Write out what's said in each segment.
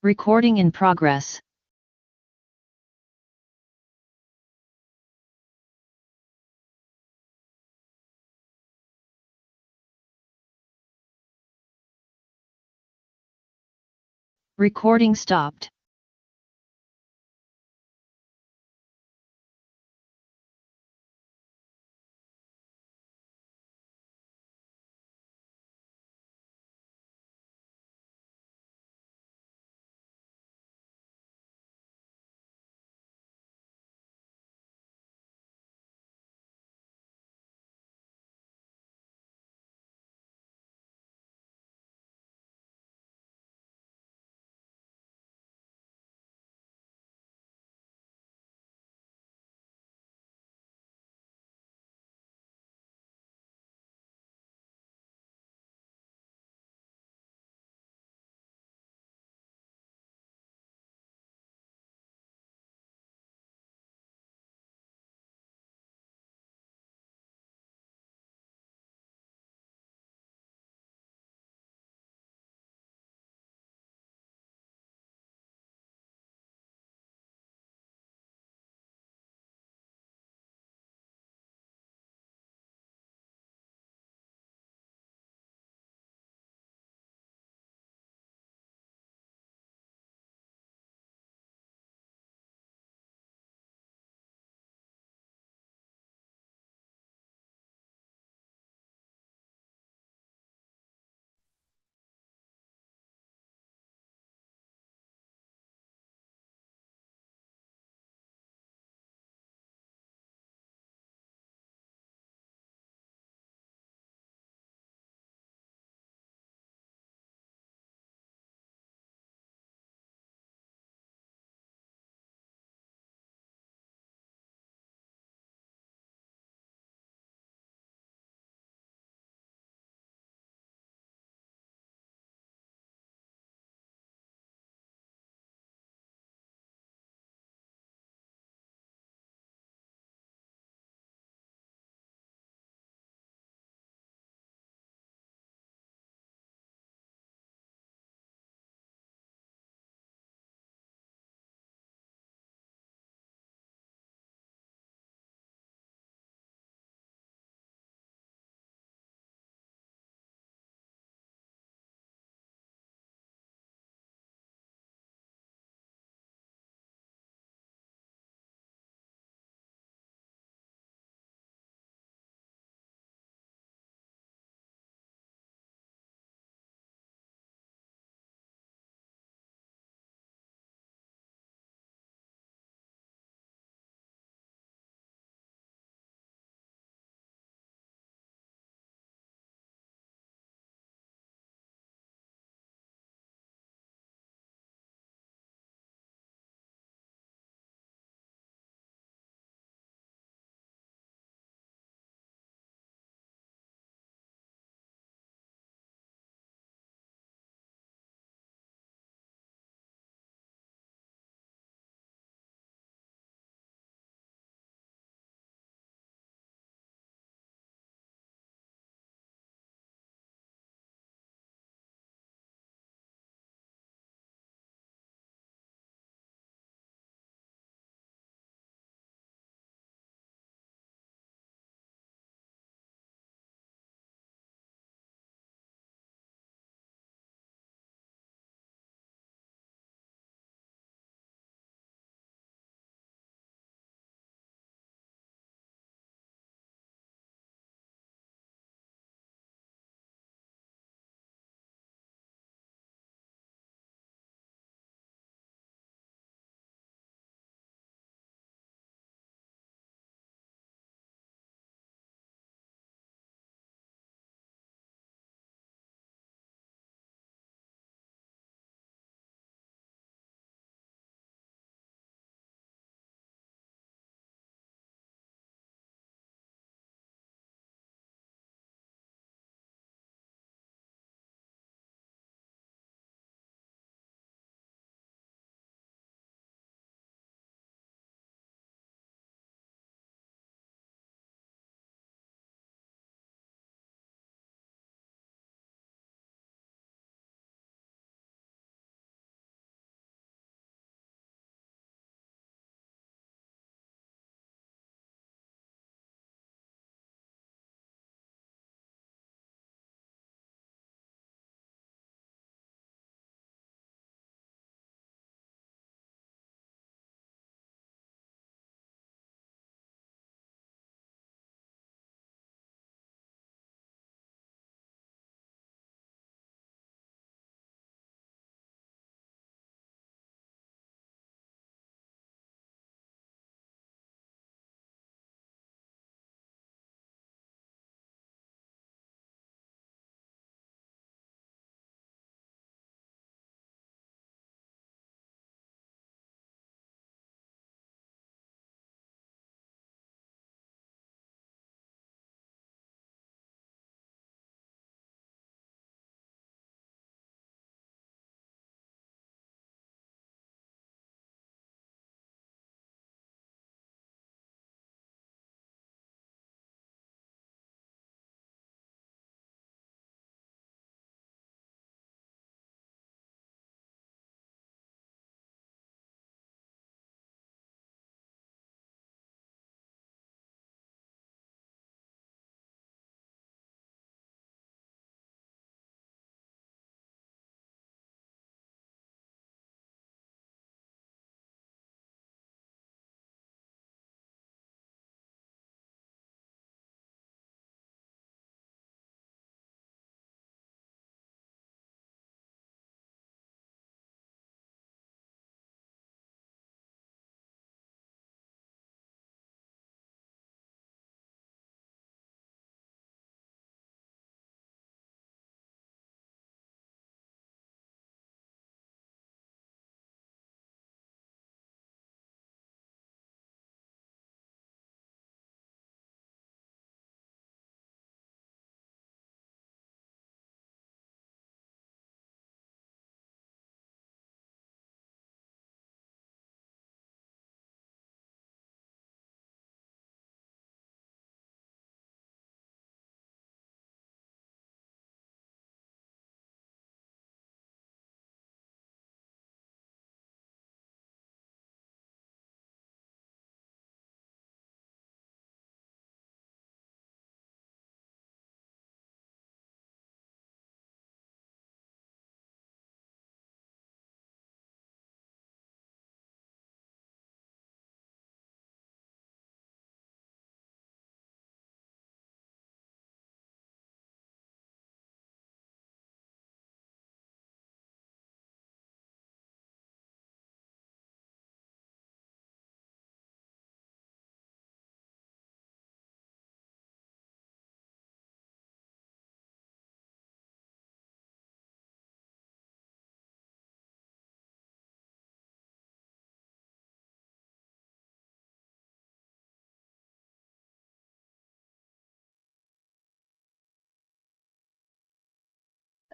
Recording in progress. Recording stopped.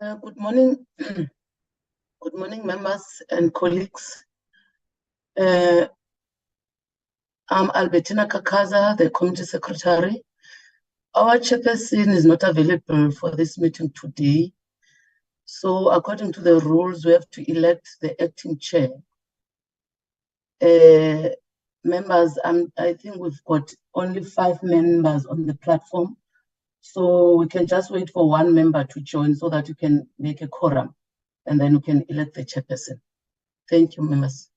Good morning. Good morning, members and colleagues. I'm Albertina Kakaza, the Committee Secretary. Our chairperson is not available for this meeting today. So according to the rules, we have to elect the acting chair. Members, I think we've got only 5 members on the platform. So we can just wait for 1 member to join so that you can make a quorum and then we can elect the chairperson. Thank you, members.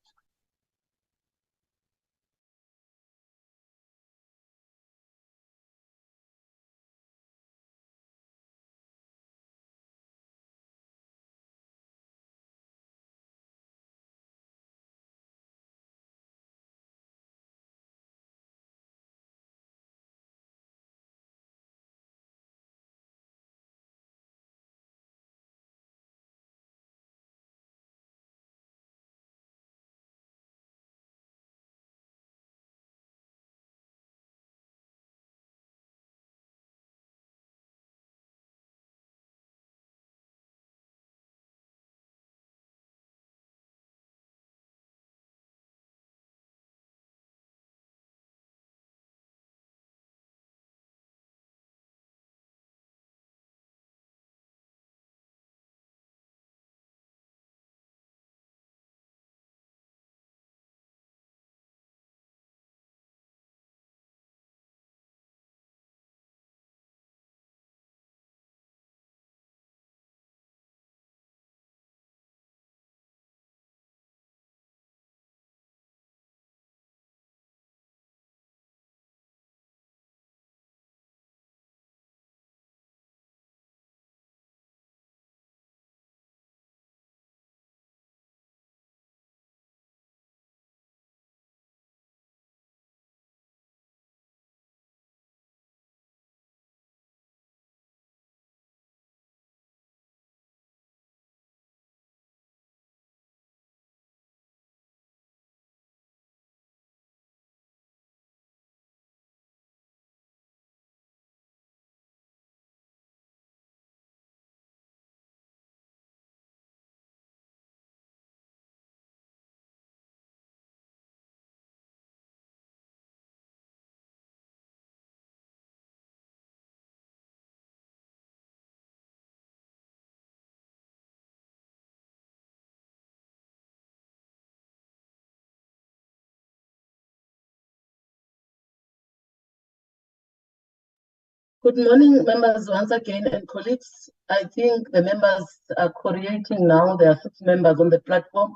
Good morning, members, once again, and colleagues. I think the members are creating now. There are 6 members on the platform.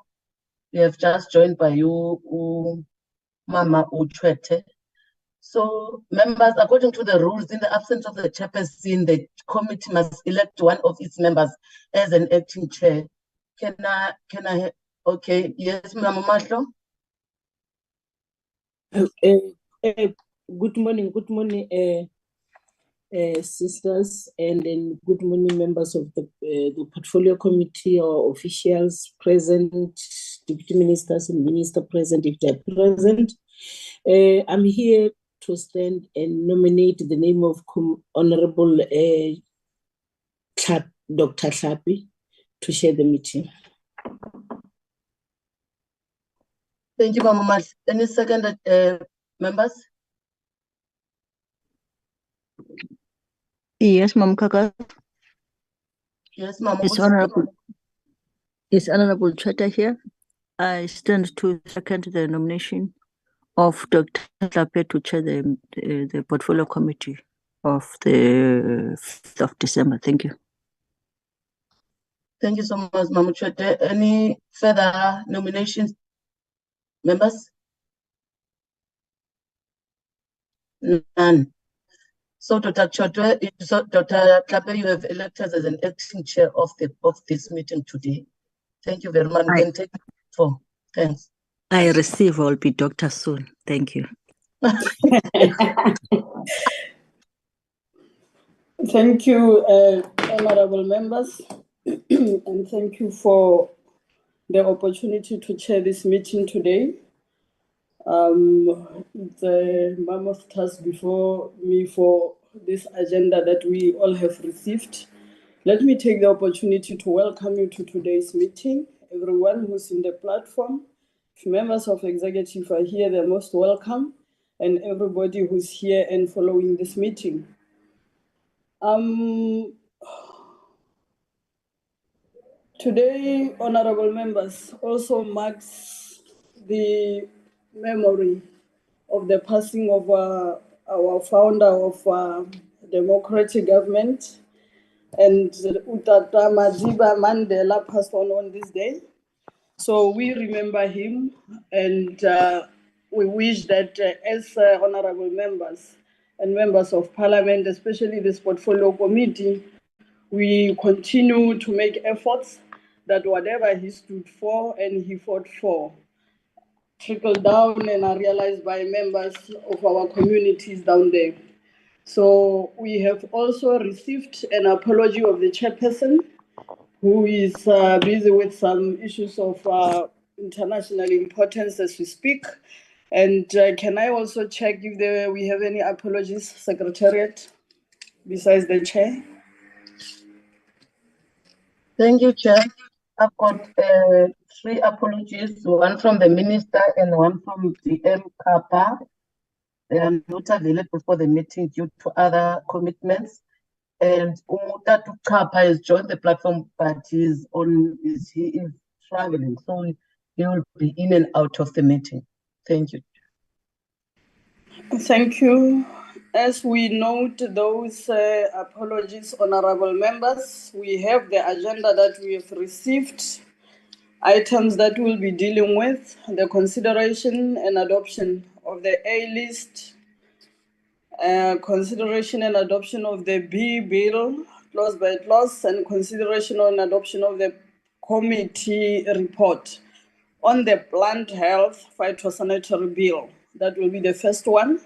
We have just joined by you, Mama Uchwete. So, members, according to the rules, in the absence of the chairperson, the committee must elect one of its members as an acting chair. Can I, okay, yes, Mama Mahlo? Good morning, sisters, and then good morning, members of the portfolio committee or officials present, deputy ministers and minister present if they're present. I'm here to stand and nominate the name of Honorable Dr. Hlapi to chair the meeting. Thank you, Mama Mahlo. Any second, members? Yes, Ma'am Kaka. Yes, Mama. Is Honorable Chata here? I stand to second the nomination of Dr. Hlapi to chair the portfolio committee of the 5th of December. Thank you. Thank you so much, Mama Chete. Any further nominations, members? None. So, Dr. Chotwe, Dr. Hlapi, you have elected as an acting chair of this meeting today. Thank you very much. You can take the floor. Thanks. I receive. I'll be doctor soon. Thank you. Thank you, honorable members, and thank you for the opportunity to chair this meeting today. The mammoth task before me for this agenda that we all have received. Let me take the opportunity to welcome you to today's meeting. Everyone who's in the platform, if members of executive are here, they're most welcome, and everybody who's here and following this meeting. Today, honorable members, also marks the memory of the passing of our founder of democratic government, and Utata Madiba Mandela passed on this day. So we remember him, and we wish that as honorable members and members of parliament, especially this portfolio committee, we continue to make efforts that whatever he stood for and he fought for trickle down and are realized by members of our communities down there. So we have also received an apology of the chairperson, who is busy with some issues of international importance as we speak. And can I also check if we have any apologies, Secretariat, besides the chair? Thank you, Chair. I've got 3 apologies, one from the Minister and one from DM Kappa. They are not available for the meeting due to other commitments. And Umutatu Kappa has joined the platform, but he is traveling, so he will be in and out of the meeting. Thank you. Thank you. As we note those apologies, honorable members, we have the agenda that we have received, items that we'll be dealing with, the consideration and adoption of the A list, consideration and adoption of the B bill, clause by clause, and consideration and adoption of the committee report on the plant health phytosanitary bill. That will be the first one.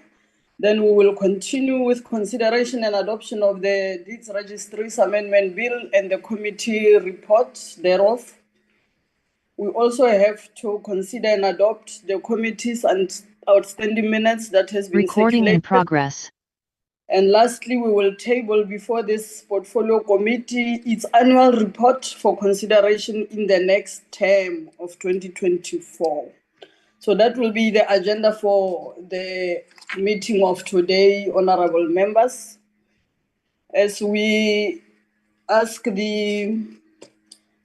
Then we will continue with consideration and adoption of the Deeds Registries Amendment Bill and the committee report thereof. We also have to consider and adopt the committees and outstanding minutes that has been Recording in circulated. progress. And lastly, we will table before this portfolio committee its annual report for consideration in the next term of 2024. So that will be the agenda for the meeting of today, honorable members. As we ask the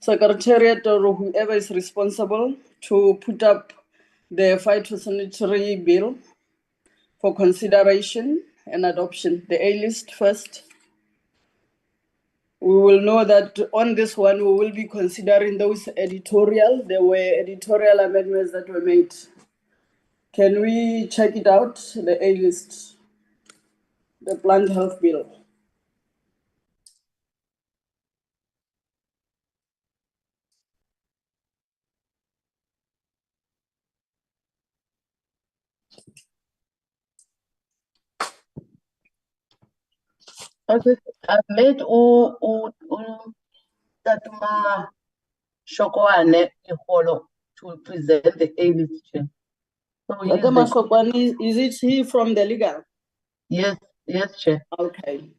Secretariat or whoever is responsible to put up the phytosanitary bill for consideration and adoption, the A list first. We will know that on this one, we will be considering those there were editorial amendments that were made. Can we check it out, the A list, the plant health bill? Okay, I've made Tatuma Shokwane Iholo to present the A list, Chair. So he is Is it he from the legal? yes, Chair. Okay.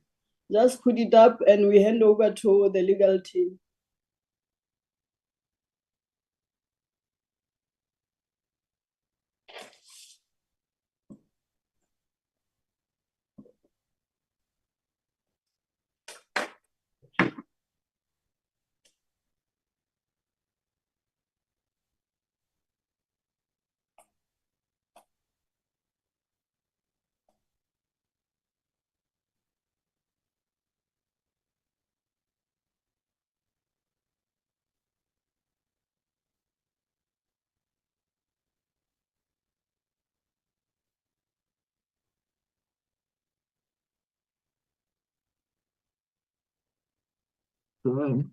Just put it up and we hand over to the legal team. Good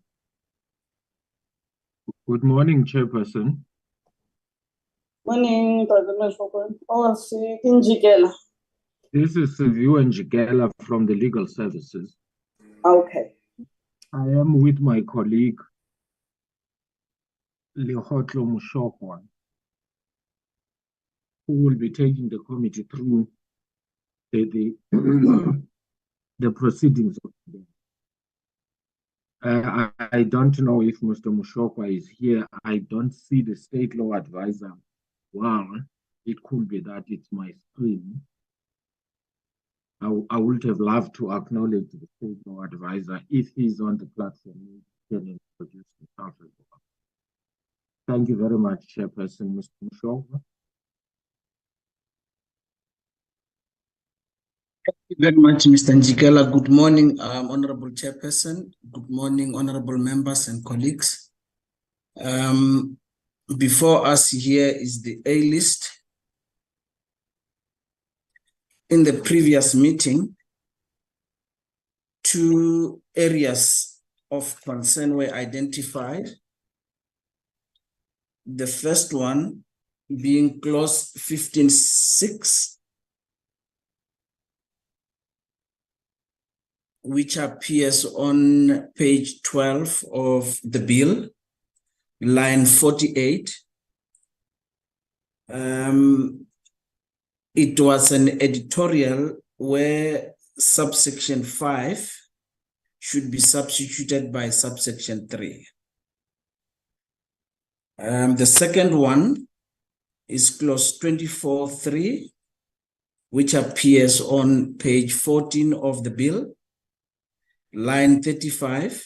morning, Chairperson. Morning, President Shokwe. Oh, see, Kinjikela. This is Siviwe Njikela from the Legal Services. Okay. I am with my colleague, Lehotlo Mushokwa, who will be taking the committee through the proceedings of today. I don't know if Mr. Mushokwa is here. I don't see the state law advisor. Well, it could be that it's my screen. I would have loved to acknowledge the state law advisor. If he's on the platform, he can introduce himself as well. Thank you very much, Chairperson, Mr. Mushokwa. Thank you very much, Mr. Njikela. Good morning, Honorable Chairperson. Good morning, honorable members and colleagues. Before us here is the A list. In the previous meeting, 2 areas of concern were identified. The first one being clause 15.6, which appears on page 12 of the bill, line 48. It was an editorial where subsection 5 should be substituted by subsection 3. The second one is clause 24.3, which appears on page 14 of the bill, line 35,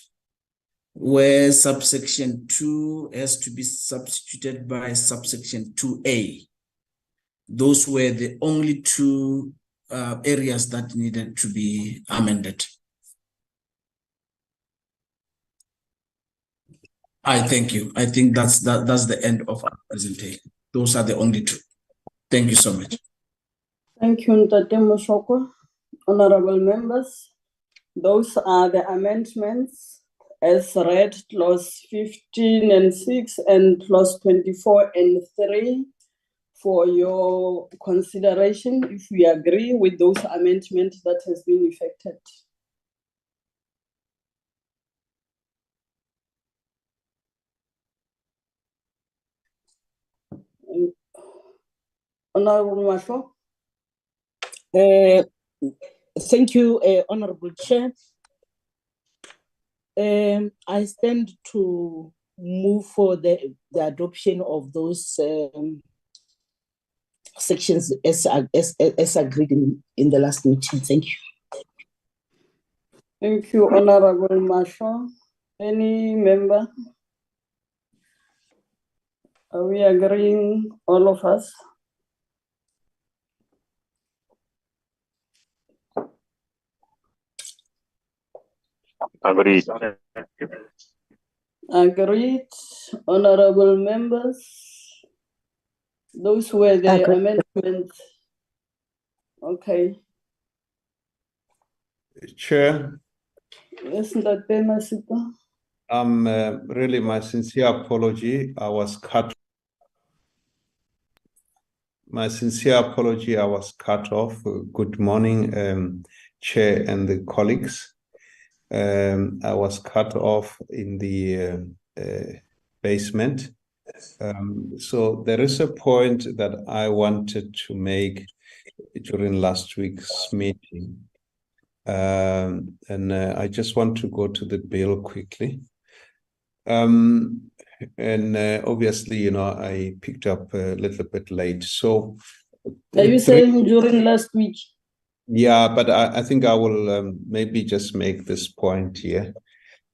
where subsection 2 has to be substituted by subsection 2A. Those were the only 2 areas that needed to be amended. I thank you. I think that's the end of our presentation. Those are the only 2. Thank you so much. Thank you, Ntate Mushokwa. Honorable members, those are the amendments as read, clause 15.6 and clause 24.3 for your consideration if we agree with those amendments that has been effected. Honorable Masho. Thank you, Honorable Chair. I stand to move for the adoption of those sections as agreed in the last meeting. Thank you. Thank you, Honorable Masho. Any member? Are we agreeing, all of us? Agreed. Agreed. Honorable members, those were the amendments. Okay. Chair, Yes, Ntate Masipa. really my sincere apology. I was cut. My sincere apology. I was cut off. Good morning, Chair and the colleagues. I was cut off in the basement. So there is a point that I wanted to make during last week's meeting. And I just want to go to the bill quickly. And obviously, you know, I picked up a little bit late. So are you saying during last week? Yeah, but I think I will maybe just make this point here.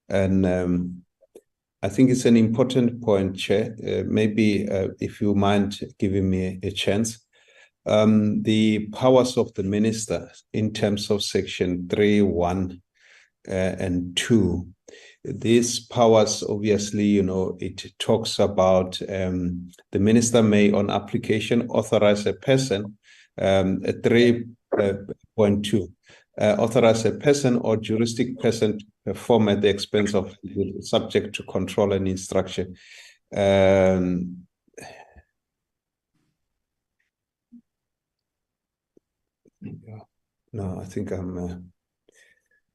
And I think it's an important point, Chair. Maybe if you mind giving me a chance. The powers of the minister in terms of section 3(1) and 2. These powers, obviously, you know, it talks about the minister may, on application, authorize a person, 3.2, authorize a person or juristic person to perform at the expense of subject to control and instruction. No, I think I'm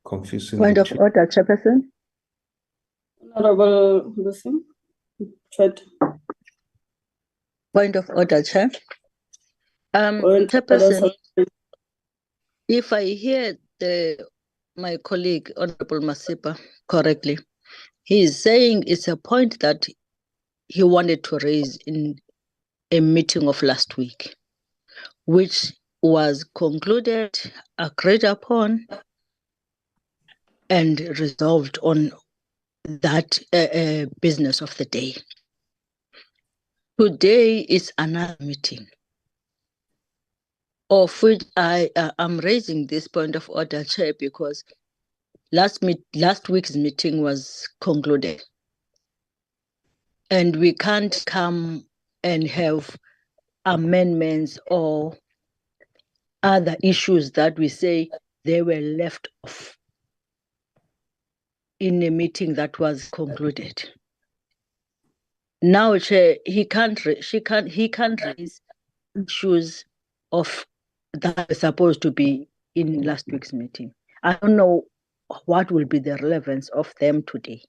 confusing. Point of order, Chairperson. Honorable Lucy. Point of order, Chair. Chairperson, if I hear my colleague, Honorable Masipa, correctly, He is saying it's a point that he wanted to raise in a meeting of last week, which was concluded, agreed upon, and resolved on that business of the day. Today is another meeting, of which I am raising this point of order, Chair, because last week's meeting was concluded. And we can't come and have amendments or other issues that we say they were left off in a meeting that was concluded. Now, Chair, he can't raise issues of that are supposed to be in last week's meeting. I don't know what will be the relevance of them today.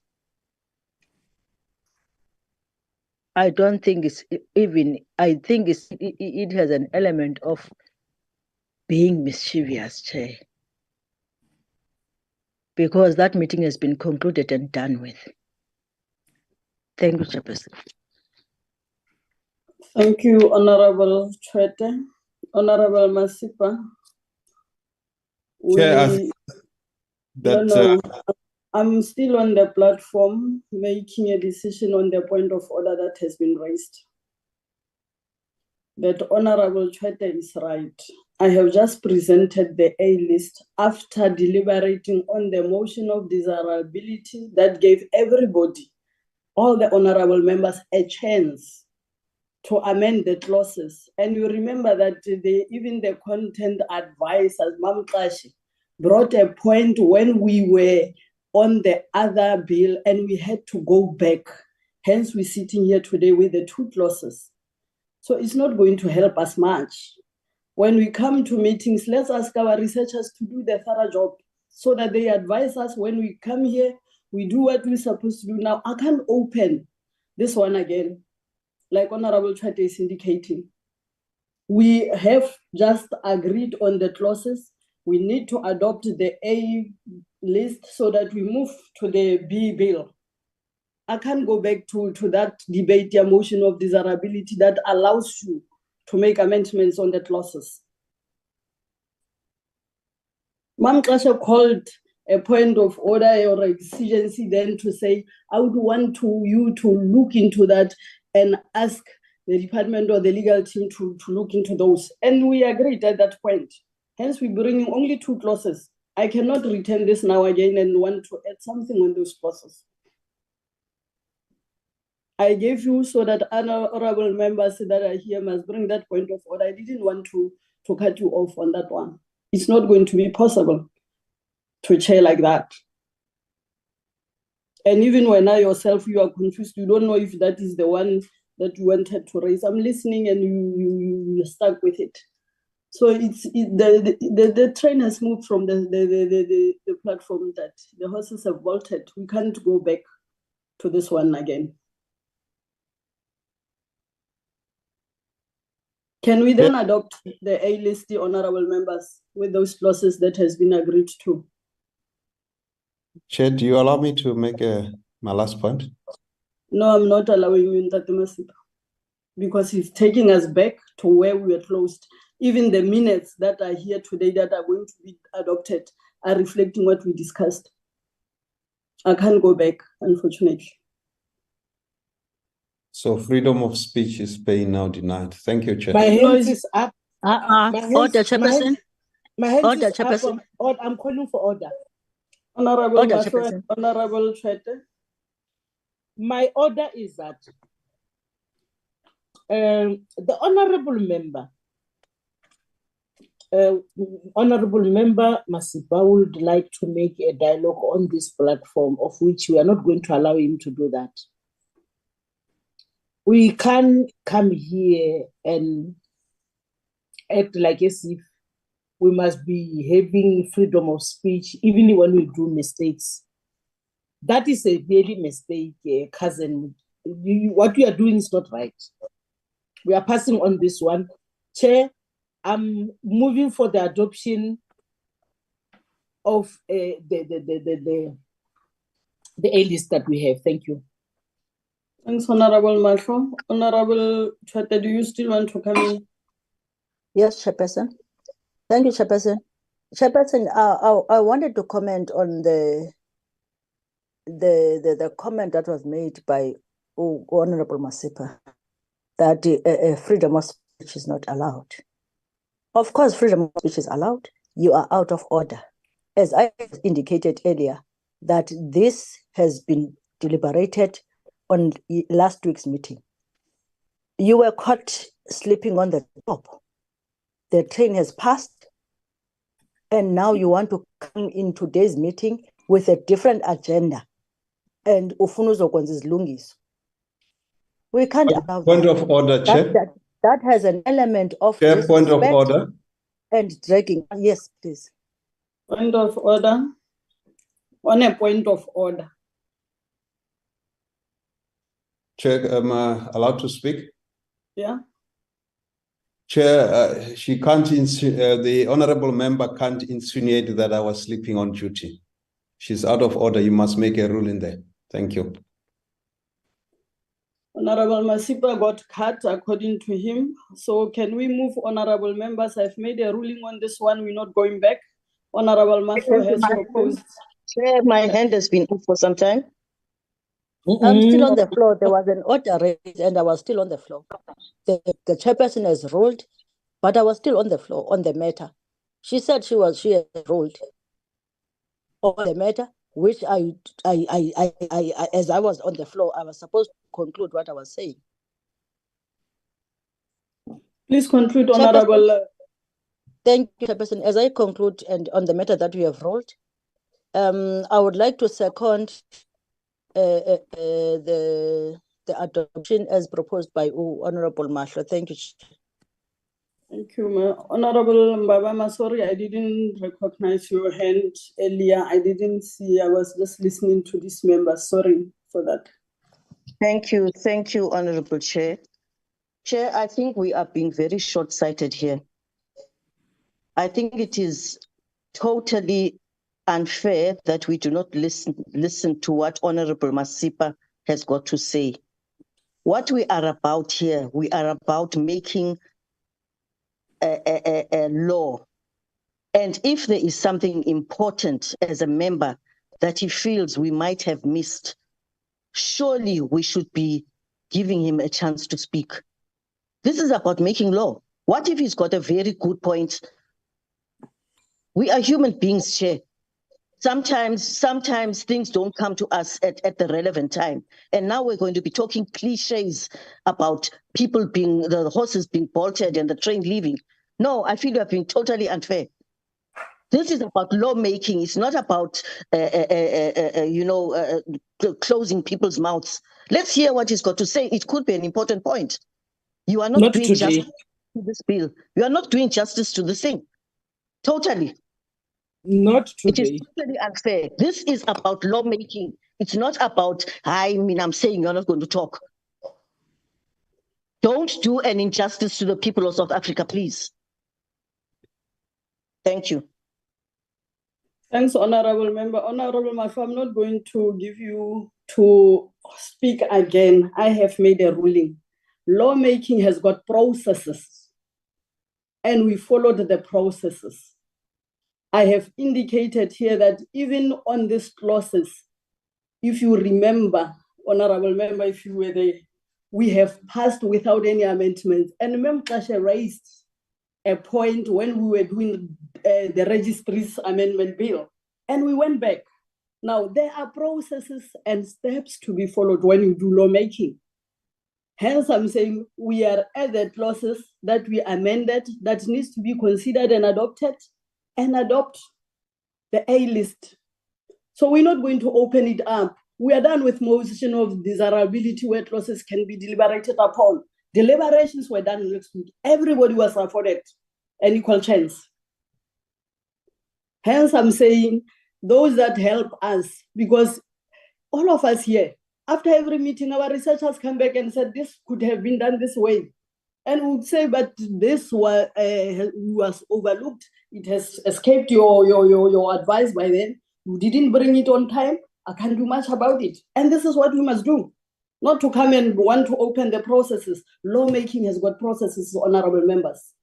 I don't think it's even, I think it has an element of being mischievous, Chair, because that meeting has been concluded and done with. Thank you, Chairperson. Thank you, Honorable Chwete. Honorable Masipa. Chair, I'm still on the platform making a decision on the point of order that has been raised. But Honorable Chwete is right. I have just presented the A list after deliberating on the motion of desirability that gave everybody, all the honorable members, a chance to amend the clauses. And you remember that even the content advisors, Mam Kashi, brought a point when we were on the other bill and we had to go back. Hence, we're sitting here today with the two clauses. So it's not going to help us much. When we come to meetings, let's ask our researchers to do the thorough job so that they advise us when we come here, we do what we're supposed to do. Now, I can't open this one again, like Honorable Chwete is indicating. We have just agreed on the clauses. We need to adopt the A list so that we move to the B bill. I can't go back to that debate, the motion of desirability that allows you to make amendments on the clauses. Mam Kasha called a point of order or exigency then to say, I would want you to look into that and ask the department or the legal team to look into those. And we agreed at that point. Hence, we're bringing only two clauses. I cannot return this now again and want to add something on those clauses. I gave you so that honorable members that are here must bring that point of order. I didn't want to cut you off on that one. It's not going to be possible to chair like that. And even when I yourself, you are confused, you don't know if that is the one that you wanted to raise. I'm listening and you're stuck with it. So the train has moved from the platform that the horses have bolted. We can't go back to this one again. Can we then adopt the A list, the honorable members, with those clauses that has been agreed to? Chair, do you allow me to make my last point? No, I'm not allowing you, Ntate Masipa, because he's taking us back to where we were closed. Even the minutes that are here today that are going to be adopted are reflecting what we discussed. I can't go back, unfortunately. So freedom of speech is being now denied. Thank you, Chair. My hands is up. Order, Chairperson. My hands Order, is Chairperson. up. I'm calling for order. Honorable Order, Mashwa, Chairperson. Honorable Chwete. My order is that the honorable member Masipa would like to make a dialogue on this platform, of which we are not going to allow him to do that. We can't come here and act like as if we must be having freedom of speech, even when we do mistakes. That is a really mistake, cousin. What you are doing is not right. We are passing on this one. Chair, I'm moving for the adoption of the the A list that we have. Thank you. Thanks, Honorable Mahlo. Honorable Chwete, do you still want to come in? Yes, Chairperson. Thank you, Chairperson. Chairperson, I wanted to comment on the comment that was made by Honorable Masipa that freedom of speech is not allowed. Of course, freedom of speech is allowed. You are out of order. As I indicated earlier, that this has been deliberated on last week's meeting. You were caught sleeping on the top. The train has passed, and now you want to come in today's meeting with a different agenda. And ufunuzo lungis. We can't allow Point that. of order, Chair. That has an element of Chair, point of order. And dragging. Yes, please. Point of order. On a point of order. Chair, am I allowed to speak? Yeah. Chair, she can't. The honourable member can't insinuate that I was sleeping on duty. She's out of order. You must make a ruling there. Thank you. Honorable Masipa got cut according to him. So can we move, honorable members? I've made a ruling on this one. We're not going back. Honorable Mahlo has proposed. Chair, my hand has been up for some time. I'm still on the floor. There was an order raised and I was still on the floor. The chairperson has ruled, but I was still on the floor on the matter. She said she had ruled on the matter, which as I was on the floor, I was supposed to conclude what I was saying. Please conclude, honorable. Thank you, Chairperson. As I conclude and on the matter that we have ruled, I would like to second the adoption as proposed by Honorable Mahlo. Thank you. Thank you, Honorable Mbabama. Sorry, I didn't recognize your hand earlier. I didn't see. I was just listening to this member. Sorry for that. Thank you, Honorable Chair. Chair, I think we are being very short-sighted here. I think it is totally unfair that we do not listen to what Honorable Masipa has got to say. What we are about here, we are about making a law. And if there is something important as a member that he feels we might have missed, surely we should be giving him a chance to speak. This is about making law. What if he's got a very good point? We are human beings, Chair. Sometimes things don't come to us at the relevant time. And now we're going to be talking cliches about people the horses being bolted and the train leaving. No, I feel you are being totally unfair. This is about lawmaking. It's not about, closing people's mouths. Let's hear what he's got to say. It could be an important point. You are not doing justice to this bill. You are not doing justice to the thing. Totally. Not today. It is totally unfair. This is about lawmaking. It's not about, I'm saying you're not going to talk. Don't do an injustice to the people of South Africa, please. Thank you. Thanks, honorable member. Honorable Mahlo, I'm not going to give you to speak again. I have made a ruling. Lawmaking has got processes, and we followed the processes. I have indicated here that even on these clauses, if you remember, honorable member, if you were there, we have passed without any amendments. And Mem Kasha raised a point when we were doing the Registries Amendment Bill, and we went back. Now, there are processes and steps to be followed when you do lawmaking. Hence, I'm saying we are at the clauses that we amended that needs to be considered and adopted, and adopt the A list. So we're not going to open it up. We are done with motion of desirability where clauses can be deliberated upon. Deliberations were done next week. Everybody was afforded an equal chance. Hence, I'm saying those that help us, because all of us here, after every meeting, our researchers come back and said, this could have been done this way. And we would say, but this was overlooked. It has escaped your advice by then. You didn't bring it on time. I can't do much about it. And this is what we must do. Not to come and want to open the processes. Lawmaking has got processes, honorable members.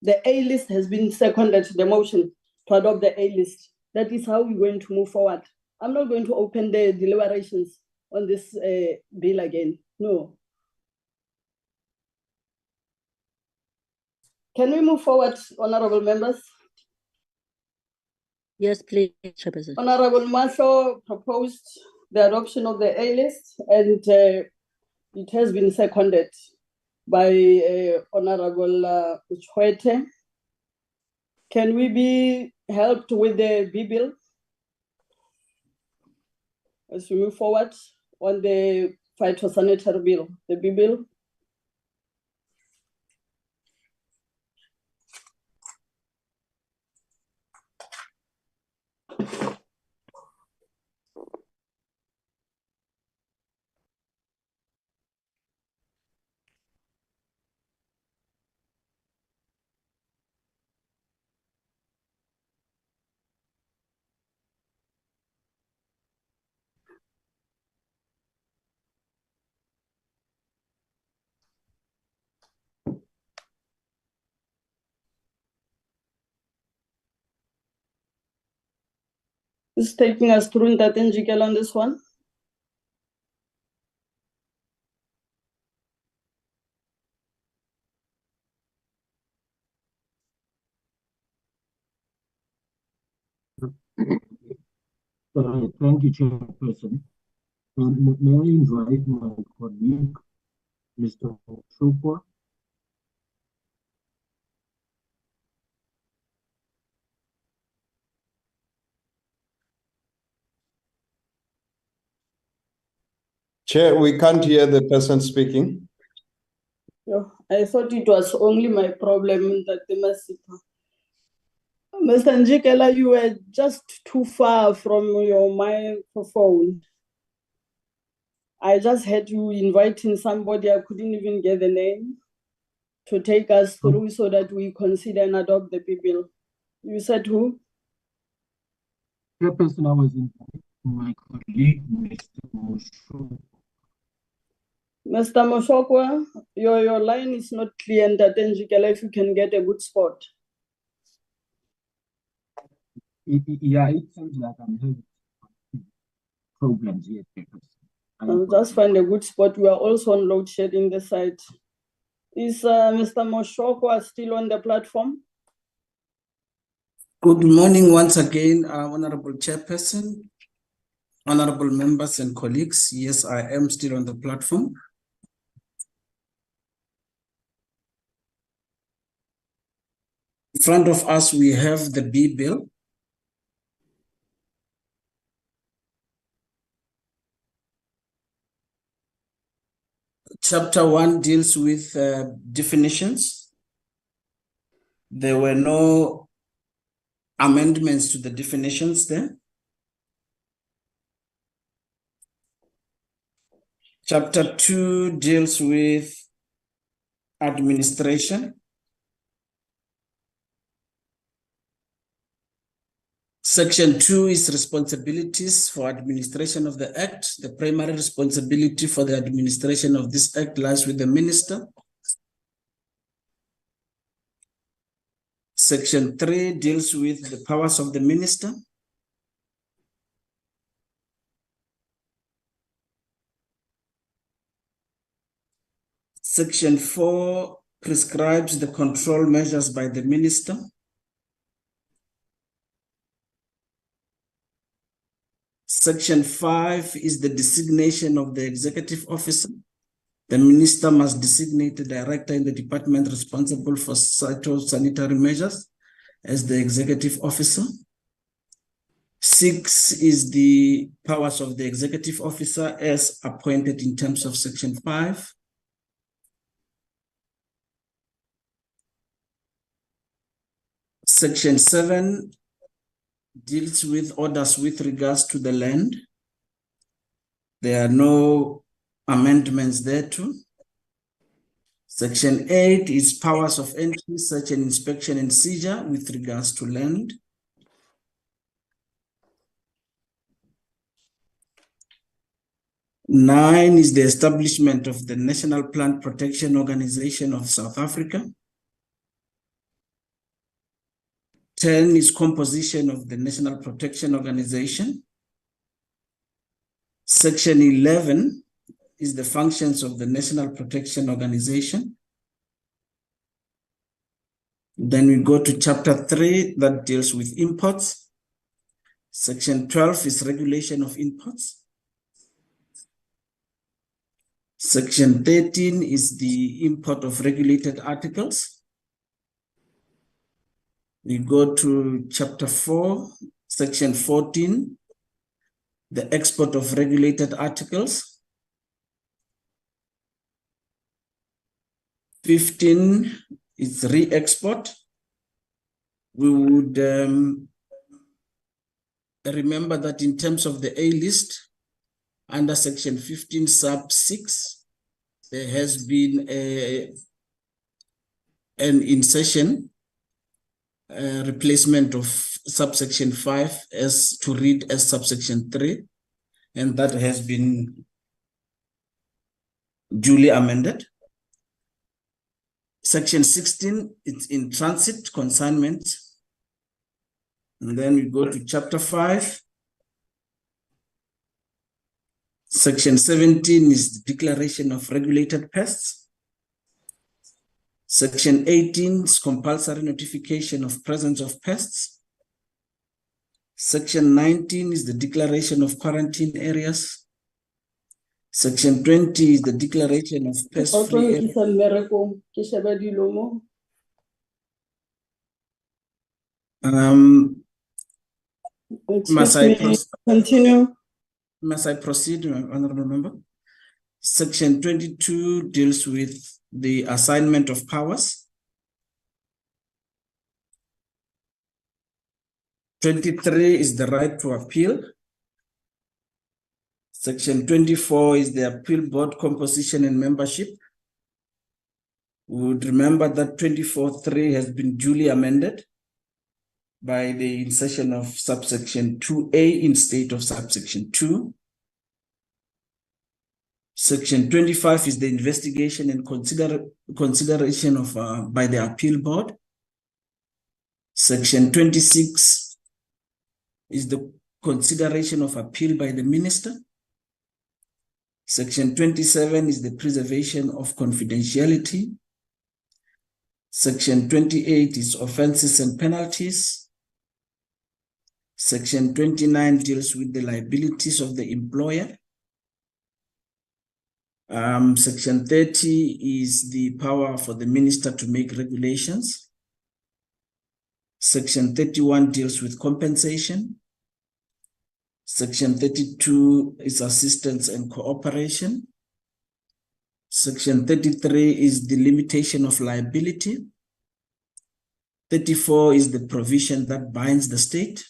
The A list has been seconded to the motion to adopt the A list. That is how we're going to move forward. I'm not going to open the deliberations on this bill again. No. Can we move forward, honorable members? Yes, please, Chairperson. Honorable Masho proposed the adoption of the A list, and it has been seconded by Honorable Uchwete. Can we be helped with the B bill as we move forward on the phytosanitary bill, the B bill? Is taking us through that Njikela on this one. Thank you, Chairperson. May I invite my colleague, Mr. Shukwa? Chair, we can't hear the person speaking. No, I thought it was only my problem that they must. Mr. Njikela, you were just too far from your microphone. I just had you inviting somebody, I couldn't even get the name, to take us through so that we consider and adopt the B bill. You said who? Chairperson, I was inviting my colleague, Mr. Moshoku. Mr. Moshokwa, your line is not clear, and that Njikela, if you can get a good spot. Yeah, it seems like I'm having problems here, Chairperson. I'll just find a good spot. We are also on load shedding the site. Is Mr. Moshokwa still on the platform? Good morning once again, Honorable Chairperson, honorable members and colleagues. Yes, I am still on the platform. In front of us, we have the B bill. Chapter 1 deals with definitions. There were no amendments to the definitions there. Chapter 2 deals with administration. Section 2 is responsibilities for administration of the Act. The primary responsibility for the administration of this Act lies with the Minister. Section 3 deals with the powers of the Minister. Section 4 prescribes the control measures by the Minister. Section 5 is the designation of the executive officer. The minister must designate the director in the department responsible for phytosanitary measures as the executive officer. 6 is the powers of the executive officer as appointed in terms of Section 5. Section 7 deals with orders with regards to the land. There are no amendments there too. Section 8 is powers of entry, search and inspection and seizure with regards to land. 9 is the establishment of the National Plant Protection Organization of South Africa. 10 is composition of the National Protection Organization. Section 11 is the functions of the National Protection Organization. Then we go to chapter 3 that deals with imports. Section 12 is regulation of imports. Section 13 is the import of regulated articles. We go to chapter 4, section 14, the export of regulated articles. 15 is re-export. We would remember that in terms of the A list, under section 15 sub 6, there has been an insertion, replacement of subsection 5 as to read as subsection 3, and that has been duly amended. Section 16, it's in transit consignment. And then we go to chapter 5. Section 17 is the declaration of regulated pests. Section 18 is compulsory notification of presence of pests. Section 19 is the declaration of quarantine areas. Section 20 is the declaration of pest-free areas. Continue. Must I proceed, Honorable Member? Section 22 deals with the assignment of powers. 23 is the right to appeal. Section 24 is the appeal board composition and membership. We would remember that 24.3 has been duly amended by the insertion of subsection 2A instead of subsection 2. Section 25 is the investigation and consideration of by the appeal board. Section 26 is the consideration of appeal by the minister. Section 27 is the preservation of confidentiality. Section 28 is offenses and penalties. Section 29 deals with the liabilities of the employer. Section 30 is the power for the minister to make regulations. Section 31 deals with compensation. Section 32 is assistance and cooperation. Section 33 is the limitation of liability. 34 is the provision that binds the state.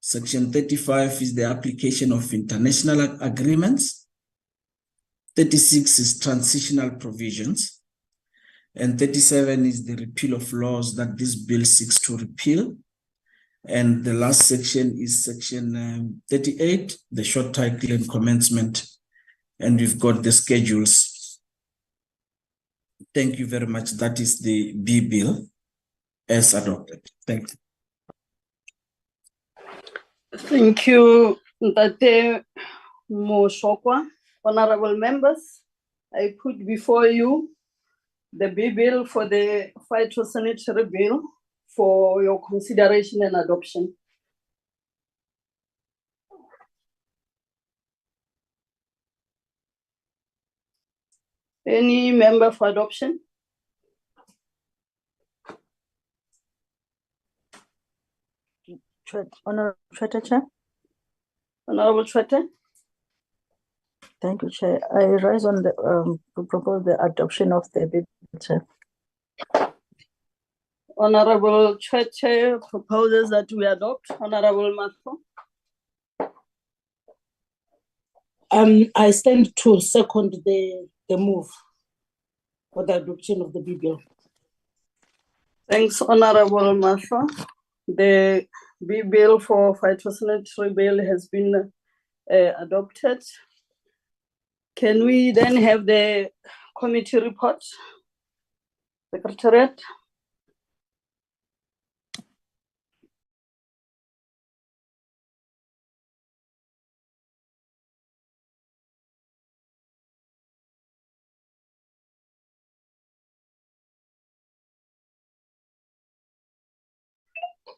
Section 35 is the application of international agreements. 36 is transitional provisions. And 37 is the repeal of laws that this bill seeks to repeal. And the last section is section 38, the short title and commencement. And we've got the schedules. Thank you very much. That is the B bill as adopted. Thank you. Thank you, Ntate Moshokwa. Honorable members, I put before you the B bill for the Phytosanitary bill for your consideration and adoption. Any member for adoption? Honorable Chweta, Chair. Honorable Chweta. Thank you, Chair. I rise on the to propose the adoption of the bill, Chair. Honorable Chweta proposes that we adopt. Honorable Matho. I stand to second the move for the adoption of the B bill. Thanks, Honorable Matho. The B bill for Phytosanitary bill has been adopted. Can we then have the committee report, Secretariat?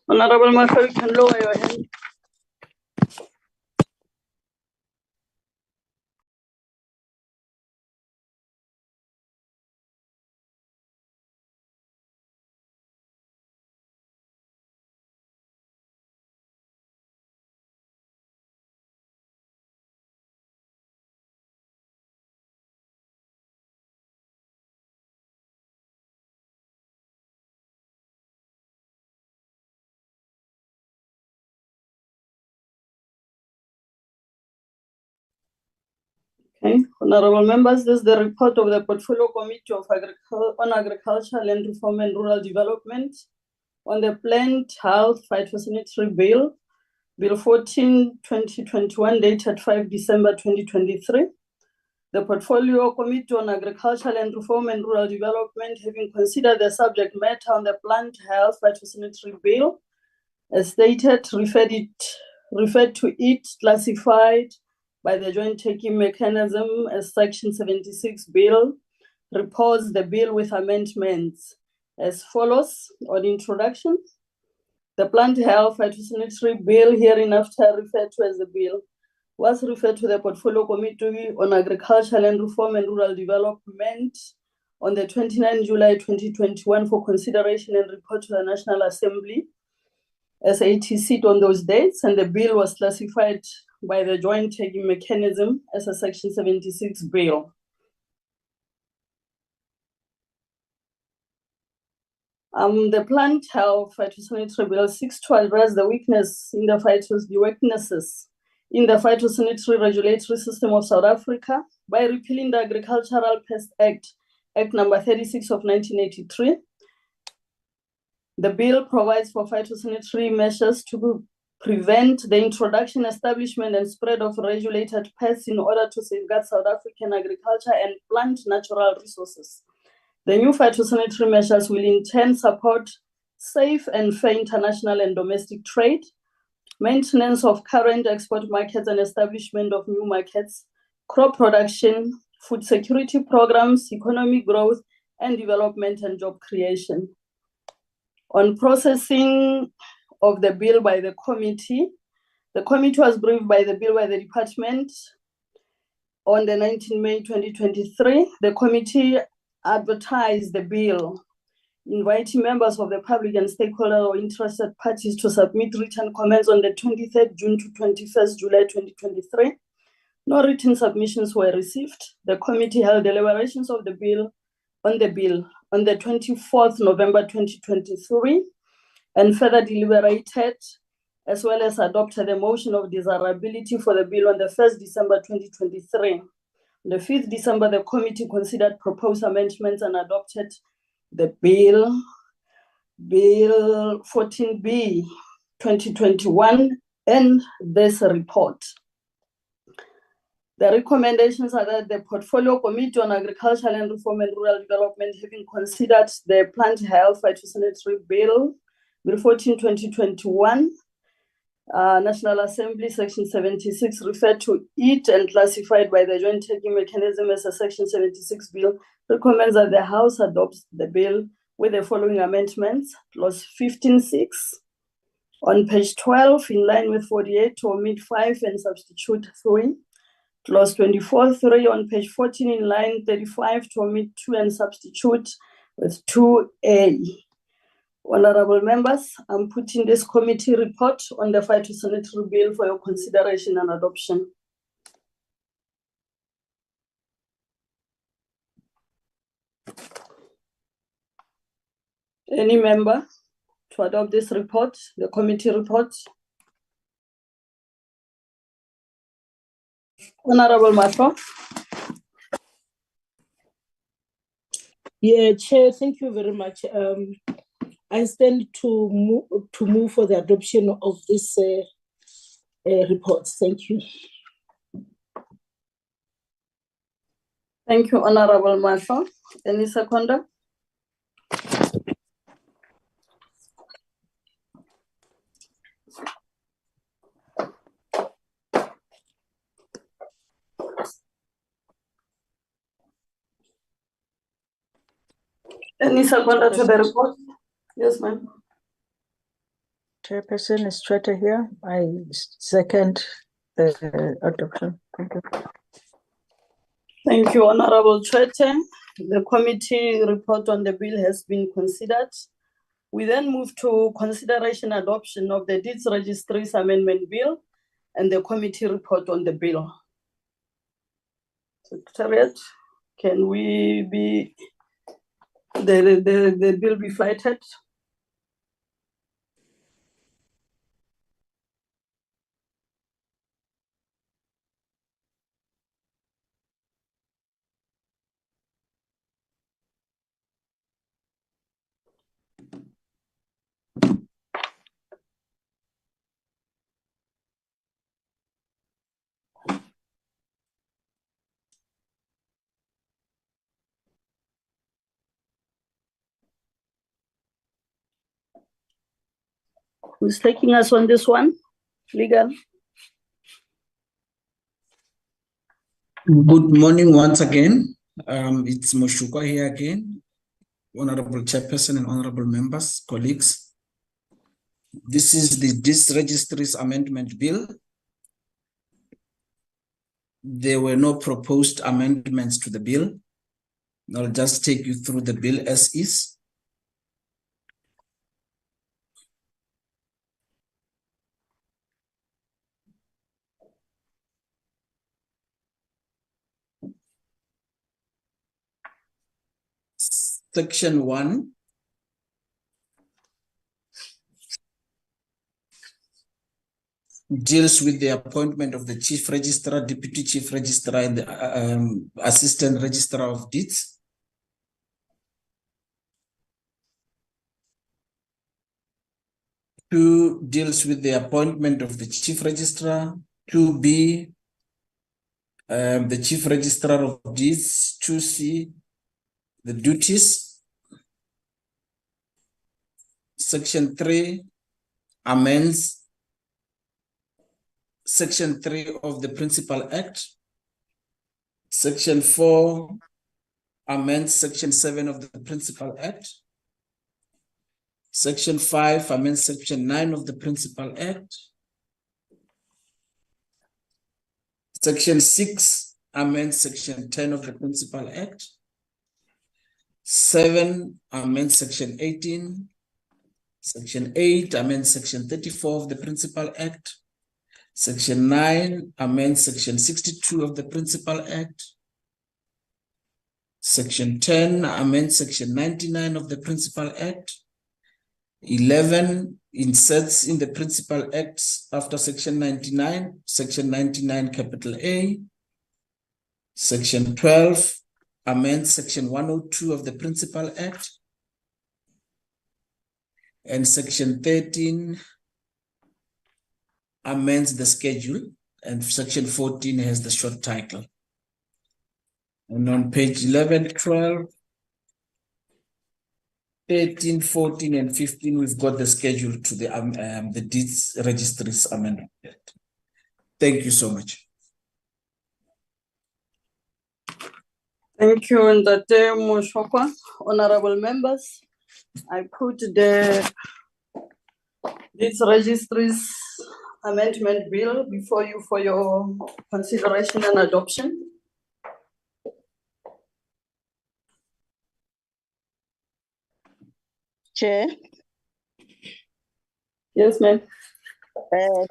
Honorable Marshall, you can lower your hand. Okay, honorable members, this is the report of the Portfolio Committee on Agriculture, Land Reform and Rural Development on the Plant Health Phytosanitary Bill, Bill 14/2021, dated 5 December 2023. The Portfolio Committee on Agriculture, Land Reform and Rural Development, having considered the subject matter on the Plant Health Phytosanitary Bill, as stated, referred to it, classified by the joint taking mechanism as Section 76 Bill, reports the bill with amendments as follows. On introduction, the Plant Health Phytosanitary Bill, hereinafter referred to as the bill, was referred to the Portfolio Committee on Agriculture, Land Reform and Rural Development on the 29th July 2021 for consideration and report to the National Assembly as ATC on those dates, and the bill was classified by the joint taking mechanism as a Section 76 bill. The Plant Health Phytosanitary Bill seeks to address the weaknesses in the phytosanitary regulatory system of South Africa by repealing the Agricultural Pest Act, Act number 36 of 1983. The bill provides for phytosanitary measures to prevent the introduction, establishment, and spread of regulated pests in order to safeguard South African agriculture and plant natural resources. The new phytosanitary measures will in turn support safe and fair international and domestic trade, maintenance of current export markets and establishment of new markets, crop production, food security programs, economic growth and development, and job creation. On processing of the bill by the committee was briefed by the bill by the department on the 19th May 2023. The committee advertised the bill, inviting members of the public and stakeholder or interested parties to submit written comments on the 23rd June to 21st July 2023. No written submissions were received. The committee held deliberations of the bill on the 24th November 2023 and further deliberated as well as adopted a motion of desirability for the bill on the 1st December 2023. On the 5th December, the committee considered proposed amendments and adopted the Bill 14B 2021 and this report. The recommendations are that the Portfolio Committee on Agriculture, Land Reform and Rural Development, having considered the Plant Health Phytosanitary Bill, Bill 14/2021, National Assembly, Section 76, referred to it and classified by the joint taking mechanism as a Section 76 bill, recommends that the House adopts the bill with the following amendments. Clause 15.6 on page 12, in line with 48, to omit 5 and substitute 3. Clause 24.3 on page 14, in line 35, to omit 2 and substitute with 2A. Honorable members, I'm putting this committee report on the phytosanitary bill for your consideration and adoption. Any member to adopt this report, the committee report? Honorable Mato. Yeah, Chair, thank you very much. I stand to move for the adoption of this report. Thank you. Thank you, Honorable Marshall. Any seconder? Any seconder to the report? Yes, ma'am. Chairperson is Treta here. I second the adoption. Thank you. Thank you, Honorable Trete. The committee report on the bill has been considered. We then move to consideration adoption of the Deeds Registries Amendment Bill and the committee report on the bill. Secretariat, can we be, the bill be flighted? Who's taking us on this one? Legal. Good morning once again. It's Moshuka here again. Honorable Chairperson and honorable members, colleagues. This is the Deeds Registries Amendment Bill. There were no proposed amendments to the bill. I'll just take you through the bill as is. Section 1 deals with the appointment of the Chief Registrar, Deputy Chief Registrar, and the Assistant Registrar of Deeds. Two deals with the appointment of the Chief Registrar. 2B, the Chief Registrar of Deeds. 2C, the duties. Section 3 amends Section 3 of the Principal Act. Section 4 amends Section 7 of the Principal Act. Section 5 amends Section 9 of the Principal Act. Section 6 amends Section 10 of the Principal Act. 7 amends Section 18. Section 8 amends Section 34 of the Principal Act. Section 9 amends Section 62 of the Principal Act. Section 10 amends Section 99 of the Principal Act. 11 inserts in the Principal Acts after Section 99, Section 99 capital A. Section 12 amends Section 102 of the Principal Act. And Section 13 amends the schedule, and Section 14 has the short title. And on page 11, 12, 13, 14, and 15, we've got the schedule to the Deeds Registries Amendment. Thank you so much. Thank you, Ndate Moshokwa. Honorable members, I put the Deeds Registries Amendment Bill before you for your consideration and adoption. Chair. Yes, ma'am.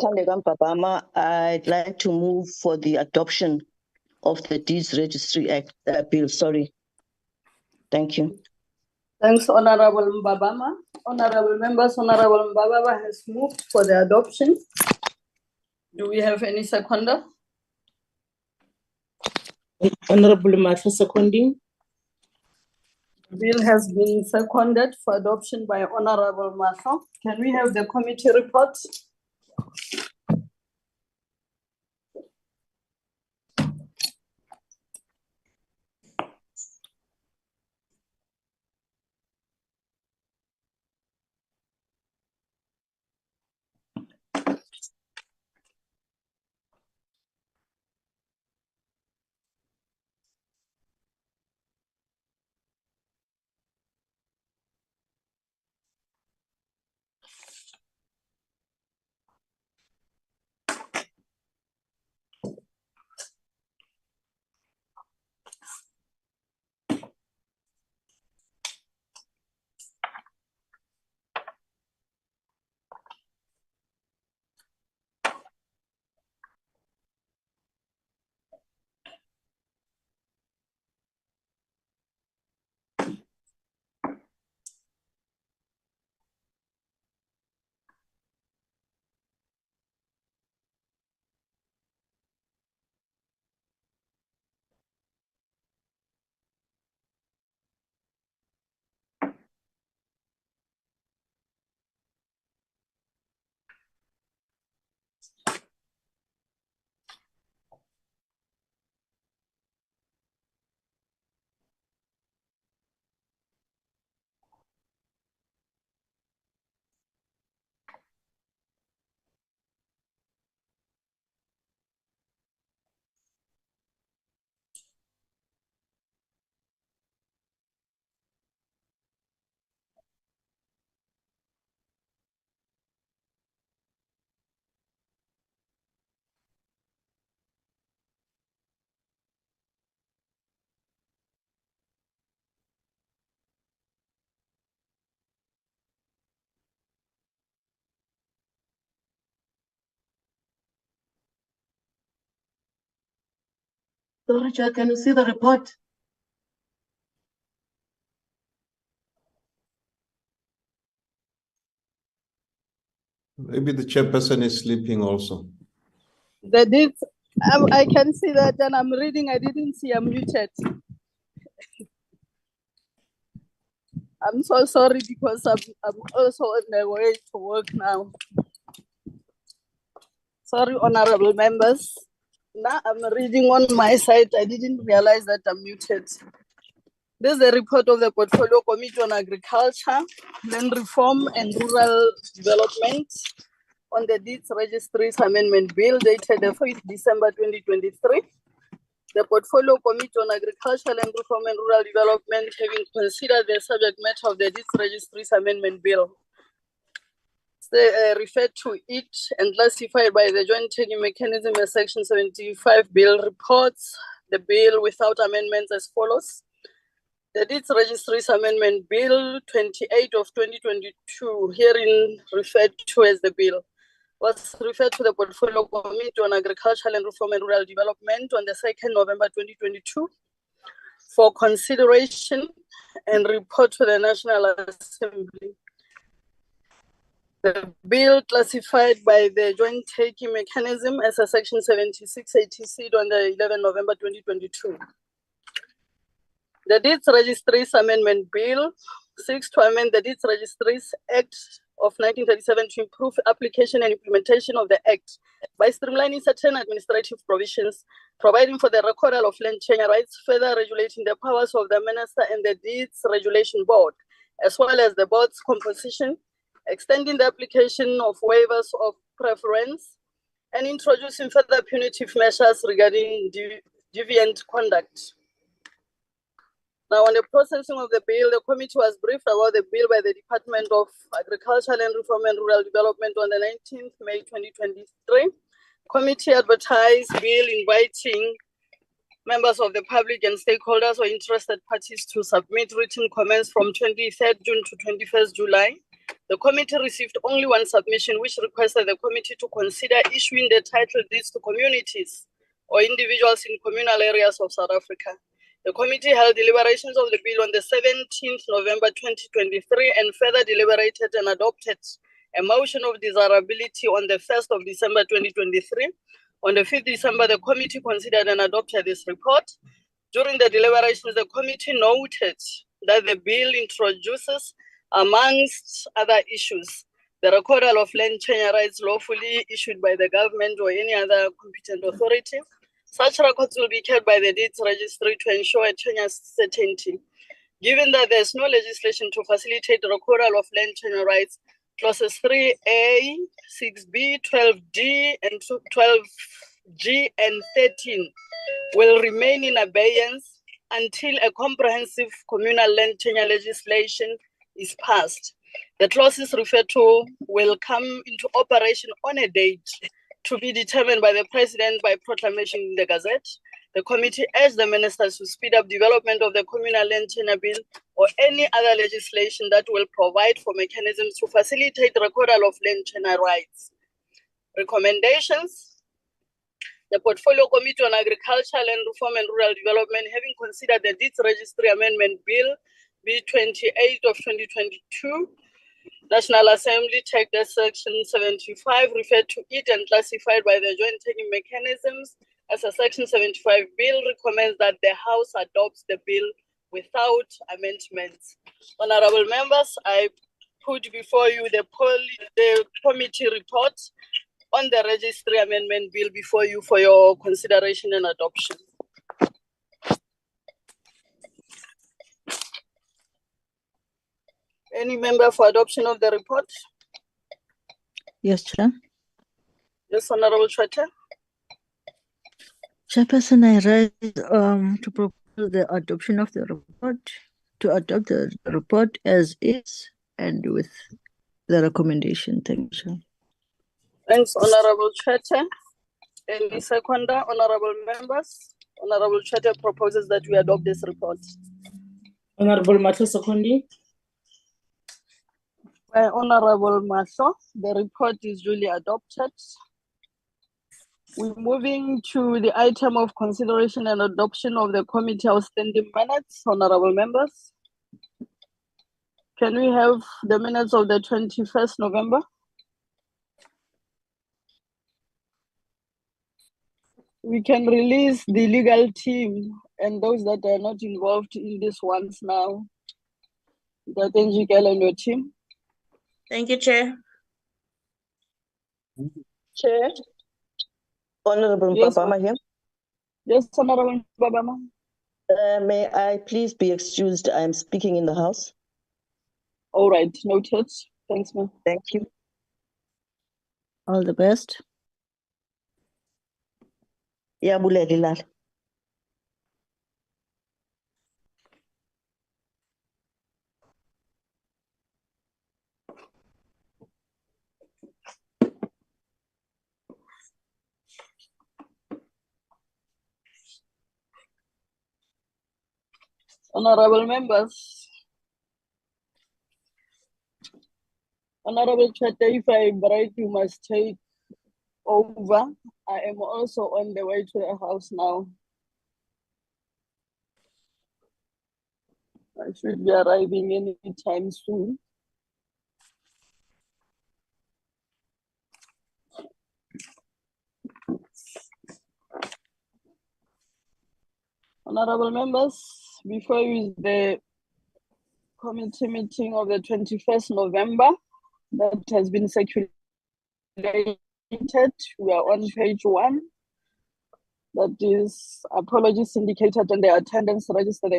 Thandeka Mpapama, I'd like to move for the adoption of the Deeds Registry Act bill. Sorry. Thank you. Thanks, Honorable Mbabama. Honorable members, Honorable Mbabama has moved for the adoption. Do we have any seconder? Honorable Martha seconding. Bill has been seconded for adoption by Honorable Martha. Can we have the committee report? Sorry, Chair, can you see the report? Maybe the chairperson is sleeping also. The deeds, I can see that, and I'm reading. I didn't see I'm muted. I'm so sorry because I'm also on my way to work now. Sorry, honorable members. Now I'm reading on my side. I didn't realize that I'm muted. This is the report of the Portfolio Committee on Agriculture, Land Reform and Rural Development on the Deeds Registries Amendment Bill dated the 5th December 2023. The Portfolio Committee on Agriculture, Land Reform and Rural Development, having considered the subject matter of the Deeds Registries Amendment Bill, referred to it and classified by the Joint Taking Mechanism as Section 75 Bill, reports the bill without amendments as follows. The Deeds Registries Amendment Bill 28 of 2022, herein referred to as the bill, was referred to the Portfolio Committee on Agriculture, Land Reform and Rural Development on the 2nd November 2022 for consideration and report to the National Assembly. The bill classified by the Joint Taking Mechanism as a Section 7680C on the 11th November 2022. The Deeds Registries Amendment Bill seeks to amend the Deeds Registries Act of 1937 to improve application and implementation of the Act by streamlining certain administrative provisions, providing for the recordal of land tenure rights, further regulating the powers of the Minister and the Deeds Regulation Board, as well as the board's composition, extending the application of waivers of preference, and introducing further punitive measures regarding deviant conduct. Now, on the processing of the bill, the committee was briefed about the bill by the Department of Agriculture, Land Reform and Rural Development on the 19th May 2023. Committee advertised bill inviting members of the public and stakeholders or interested parties to submit written comments from 23rd June to 21st July. The committee received only one submission, which requested the committee to consider issuing the title deeds to communities or individuals in communal areas of South Africa. The committee held deliberations of the bill on the 17th November 2023 and further deliberated and adopted a motion of desirability on the 1st of December 2023. On the 5th December, the committee considered and adopted this report. During the deliberations, the committee noted that the bill introduces, amongst other issues, the recordal of land tenure rights lawfully issued by the government or any other competent authority. Such records will be kept by the Deeds Registry to ensure tenure certainty. Given that there is no legislation to facilitate the recordal of land tenure rights, clauses 3A, 6B, 12D, and 12G and 13 will remain in abeyance until a comprehensive communal land tenure legislation is passed. The clauses referred to will come into operation on a date to be determined by the President by proclamation in the Gazette. The committee urged the ministers to speed up development of the communal land tenure bill or any other legislation that will provide for mechanisms to facilitate the recordal of land tenure rights. Recommendations. The Portfolio Committee on Agriculture, Land Reform and Rural Development, having considered the Deeds Registry Amendment Bill B28 of 2022, National Assembly take the Section 75, referred to it and classified by the Joint Taking Mechanisms as a Section 75 bill, recommends that the House adopts the bill without amendments. Honorable members, I put before you the committee report on the Registry Amendment Bill before you for your consideration and adoption. Any member for adoption of the report? Yes, Chair. Yes, Honorable Chwete. Chairperson, I raise to propose the adoption of the report, to adopt the report as is and with the recommendation. Thank you. Thanks, Honorable Chwete. Any seconder, honorable members? Honorable Chwete proposes that we adopt this report. Honorable Matho Sekondi. Honorable Matho, the report is duly adopted. We're moving to the item of consideration and adoption of the committee outstanding minutes, honorable members. Can we have the minutes of the 21st November? We can release the legal team and those that are not involved in this ones now. Datenjikela and your team. Thank you, Chair. Chair, Honorable Yes, Mpabama here. Yes, Honorable Babama. May I please be excused? I am speaking in the House. All right, noted. Thanks, ma'am. Thank you. All the best. Iyabulela ilali. Honorable members. Honorable Chair, if I break, you must take over. I am also on the way to the house now. I should be arriving anytime soon. Honorable members, before you is the committee meeting of the 21st November that has been circulated. We are on page 1. That is apologies indicated on the attendance register.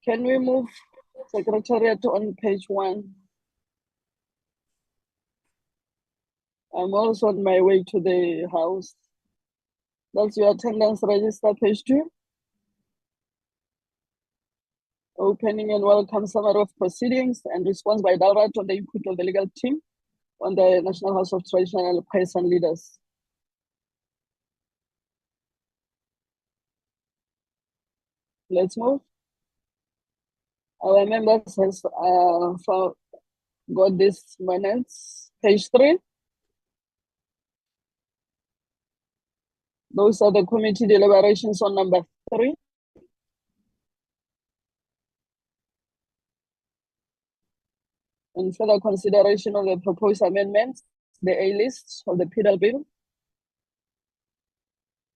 Can we move Secretariat on page 1? I'm also on my way to the house. That's your attendance register, page 2. Opening and welcome summary of proceedings and response by Dalrat on the input of the legal team on the National House of Traditional Press and Leaders. Let's move. Our members has got this minutes, page 3. Those are the committee deliberations on number 3. And further consideration of the proposed amendments, the A-list of the penal bill,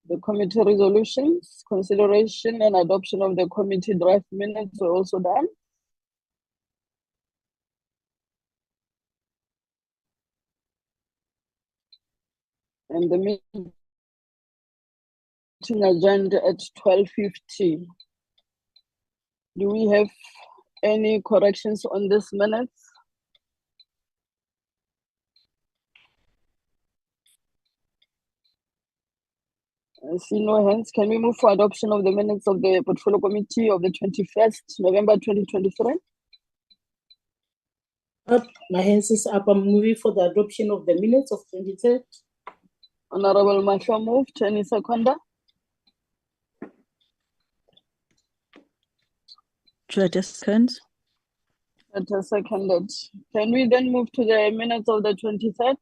the committee resolutions, consideration and adoption of the committee draft minutes were also done. And the meeting adjourned at 12:50. Do we have any corrections on this minutes? I see no hands. Can we move for adoption of the minutes of the Portfolio Committee of the 21st November 2023? Up, my hands is up. I'm moving for the adoption of the minutes of 23rd. Honorable Masha moved. Any seconder? Chair, just seconds. That is seconded. Can we then move to the minutes of the 23rd?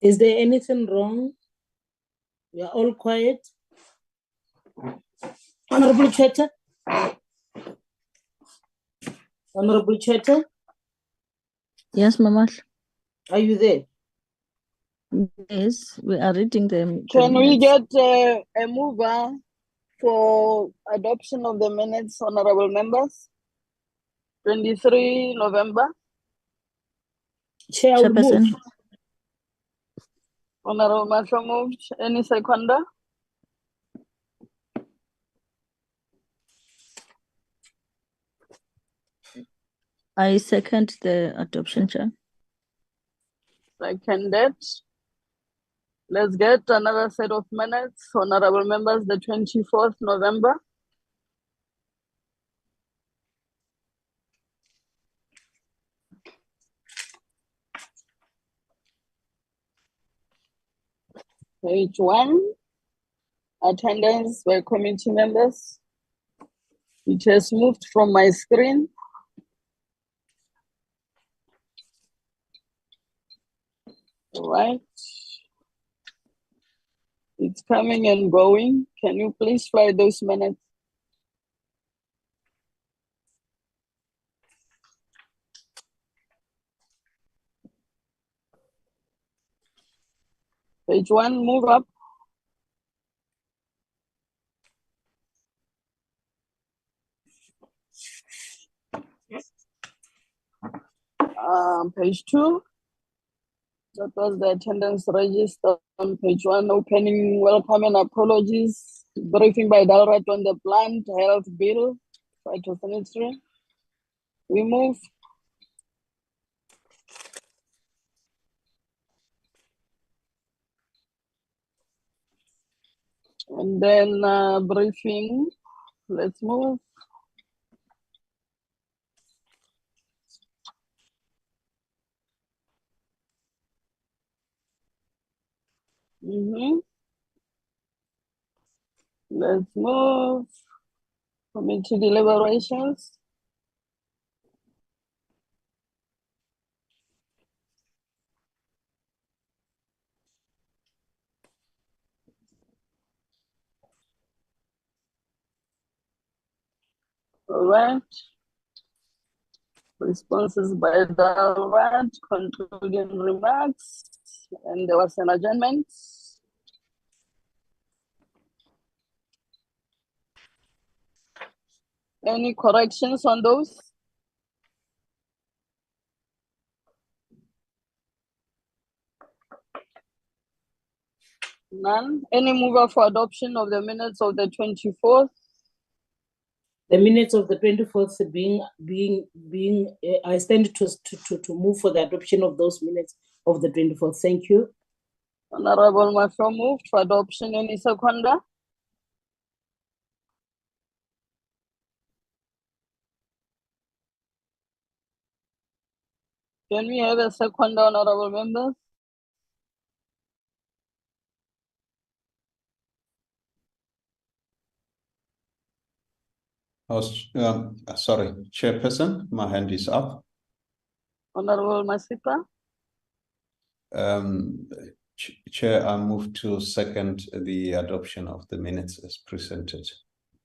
Is there anything wrong? We are all quiet. Honorable Cheta. Honorable Cheta, Yes, Mama. are you there? Yes, we are reading them. Can we get a mover for adoption of the minutes, honorable members? 23 November. Chair will move. Chairperson? Honorable Marshall moved. Any seconder? I second the adoption, Chair. Seconded. Let's get another set of minutes, honorable members, the 24th November. Page 1, attendance by committee members. It has moved from my screen. All right. It's coming and going. Can you please fly those minutes? Page 1, move up. Page 2. That was the attendance register on page 1. Opening, welcome and apologies. Briefing by Dalrat on the plant health bill, Phytosanitary. We move. And then briefing. Let's move. Let's move. Committee deliberations. All right. Responses by Dalrat, concluding remarks, and there was an adjournment. Any corrections on those? None. Any mover for adoption of the minutes of the 24th? The minutes of the 24th I stand to move for the adoption of those minutes of the 24th. Thank you. Honorable Mafia moved for adoption. Any seconder? Can we have a seconder, honorable members? Sorry, Chairperson, my hand is up. Honorable Masipa? Chair, I move to second the adoption of the minutes as presented.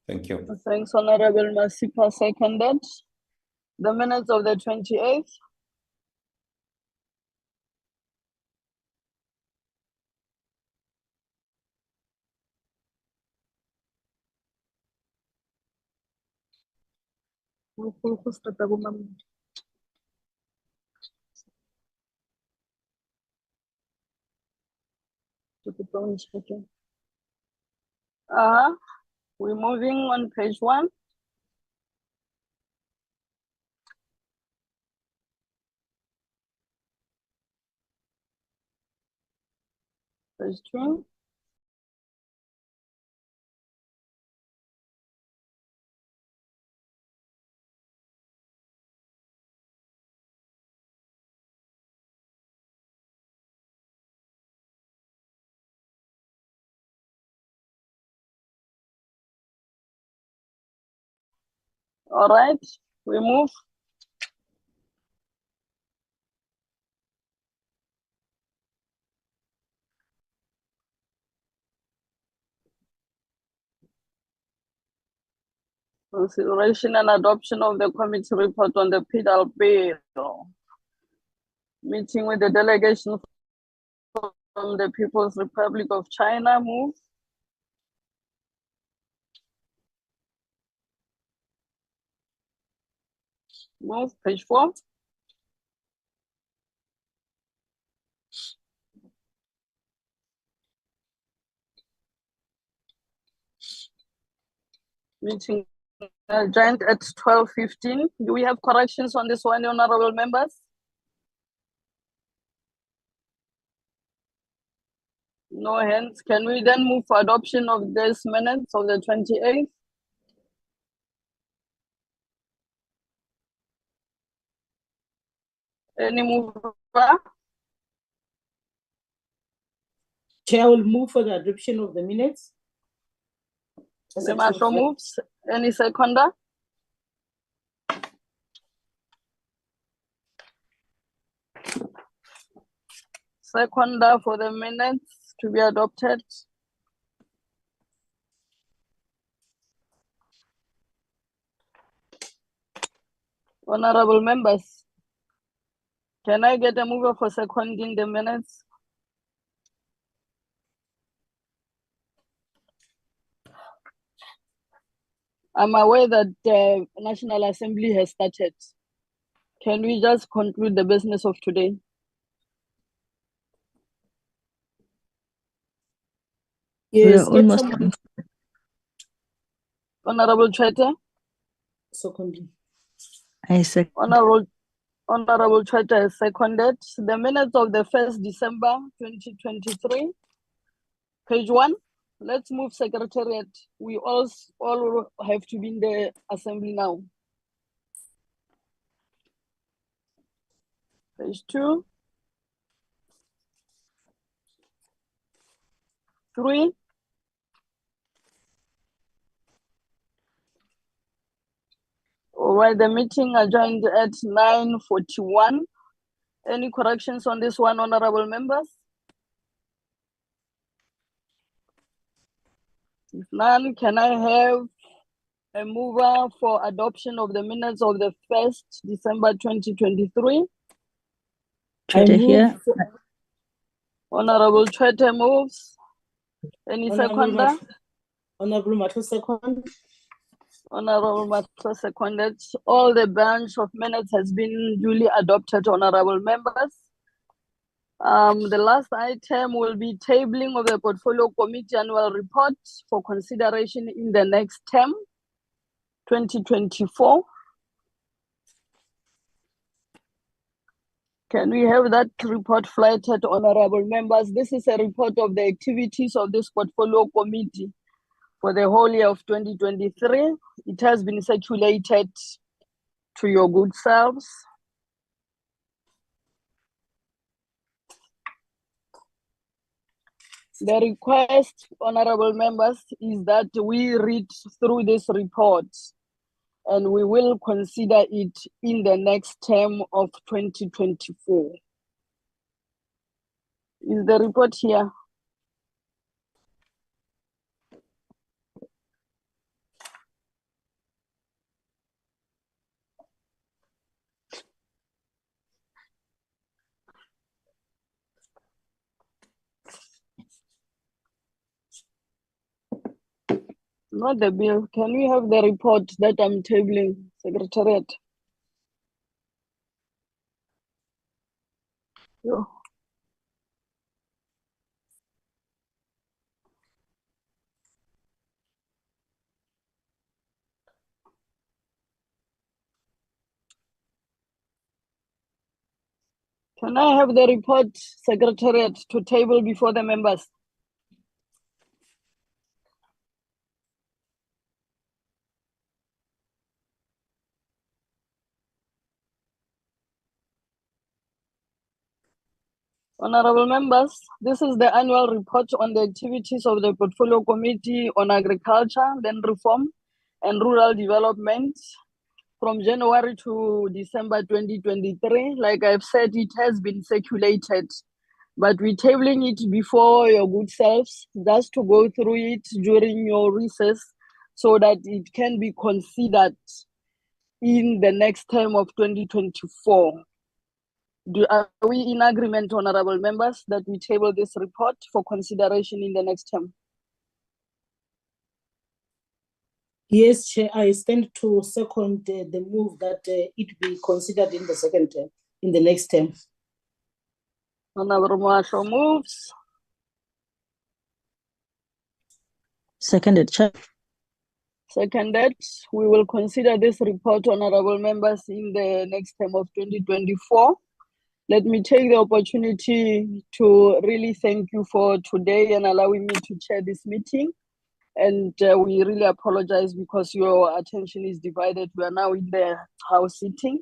Thank you. Thanks, Honorable Masipa, seconded. The minutes of the 28th. We're moving on page 1. Page 2. All right, we move. Consideration and adoption of the committee report on the penal bill. Meeting with the delegation from the People's Republic of China. Move. Move, page 4. Meeting adjourned at 12:15. Do we have corrections on this one, honorable members? No hands. Can we then move for adoption of this minutes of the 28th? Any mover? Chair will move for the adoption of the minutes. The marshal moves. Any seconder? Seconder for the minutes to be adopted. Honorable members, can I get a mover for seconding the minutes? I'm aware that the National Assembly has started. Can we just conclude the business of today? Yes, We are almost done. Honorable Chete? Secondly. I second. Honorable Chete has seconded. The minutes of the 1st December 2023, page 1. Let's move secretariat. We all have to be in the assembly now. Page 2. 3. All right, the meeting adjourned at 9:41. Any corrections on this one, honorable members? If none, can I have a mover for adoption of the minutes of the 1st December 2023? Chete here. Honorable Chete moves. Any seconder? Honorable Matho second. Honorable Matho seconded. All the bunch of minutes has been duly adopted, honorable members. The last item will be tabling of the Portfolio Committee Annual Report for consideration in the next term, 2024. Can we have that report flighted, honorable members? This is a report of the activities of this Portfolio Committee for the whole year of 2023. It has been circulated to your good selves. The request, honorable members, is that we read through this report and we will consider it in the next term of 2024. Is the report here? Not the bill. Can we have the report that I'm tabling, Secretariat? Yeah. Can I have the report, Secretariat, to table before the members? Honorable members, this is the annual report on the activities of the Portfolio Committee on Agriculture, Land Reform and Rural Development from January to December 2023. Like I've said, it has been circulated, but we're tabling it before your good selves, just to go through it during your recess, so that it can be considered in the next term of 2024. Are we in agreement, honorable members, that we table this report for consideration in the next term? Yes, Chair, I stand to second the move that it be considered in the second term, in the next term. Honorable Marshall moves. Seconded, Chair. Seconded. We will consider this report, honorable members, in the next term of 2024. Let me take the opportunity to really thank you for today and allowing me to chair this meeting. And we really apologize because your attention is divided. We are now in the house sitting.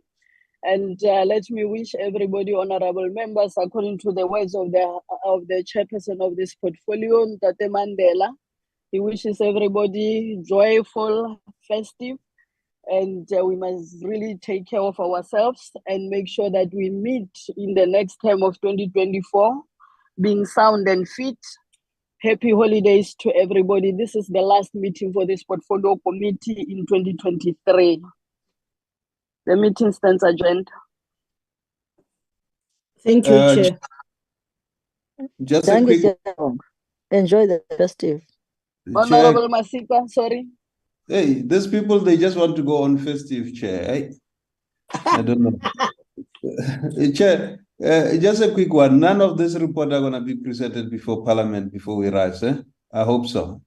And let me wish everybody, honorable members, according to the words of the chairperson of this portfolio, Tate Mandela. He wishes everybody joyful, festive, and we must really take care of ourselves and make sure that we meet in the next term of 2024, being sound and fit. Happy holidays to everybody. This is the last meeting for this portfolio committee in 2023. The meeting stands adjourned. Thank you, Chair. Just a Thank quick, you. Enjoy the festive. Honorable Masika, sorry. Hey, these people, they just want to go on festive, Chair. I don't know. Chair, just a quick one. None of this report are going to be presented before Parliament before we rise, eh? I hope so.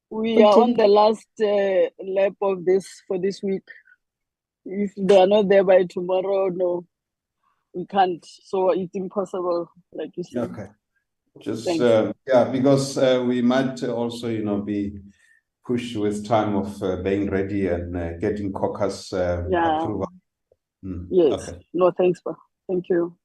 We are on the last lap of this for this week. If they are not there by tomorrow, no, we can't. So it's impossible, like you said. Okay. Just, yeah, because we might also, be pushed with time of being ready and getting caucus approval. Yes. Okay. No, thanks, thank you.